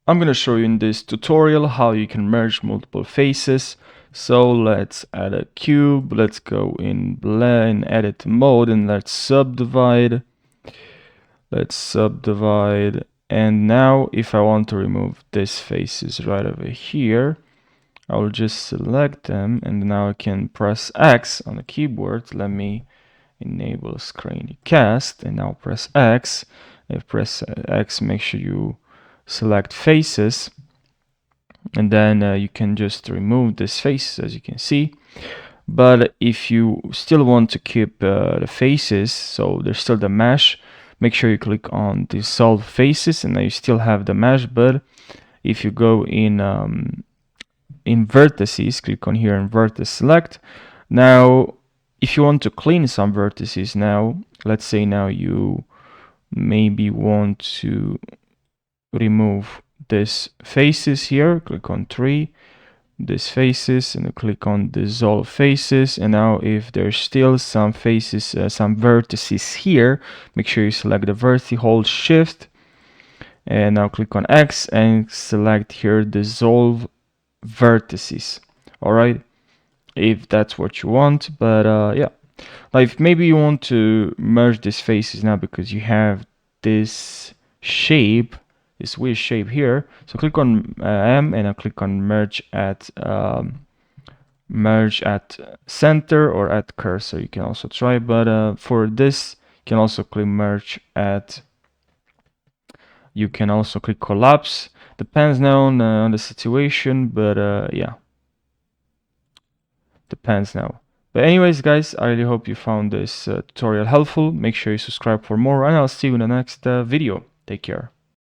I'm going to show you in this tutorial how you can merge multiple faces. So let's add a cube, let's go in blend edit mode, and let's subdivide. And now if I want to remove these faces right over here, I will just select them, and now I can press X on the keyboard. Let me enable screen cast, and now press X. If press X, make sure you select faces, and then you can just remove this face, as you can see. But if you still want to keep the faces, so there's still the mesh, make sure you click on dissolve faces, and now you still have the mesh. But if you go in vertices, click on here and vertex select. Now if you want to clean some vertices, now let's say now you maybe want to remove this faces here, click on 3, this faces, and click on dissolve faces. And now if there's still some faces, some vertices here, make sure you select the vertex, hold shift, and now click on X and select here dissolve vertices. All right, if that's what you want. But yeah, like maybe you want to merge these faces now because you have this shape, this weird shape here. So click on M, and I'll click on merge at center or at cursor. You can also try, but for this you can also click merge at. You can also click collapse. Depends now on the situation, but yeah, depends now. But anyways, guys, I really hope you found this tutorial helpful. Make sure you subscribe for more, and I'll see you in the next video. Take care.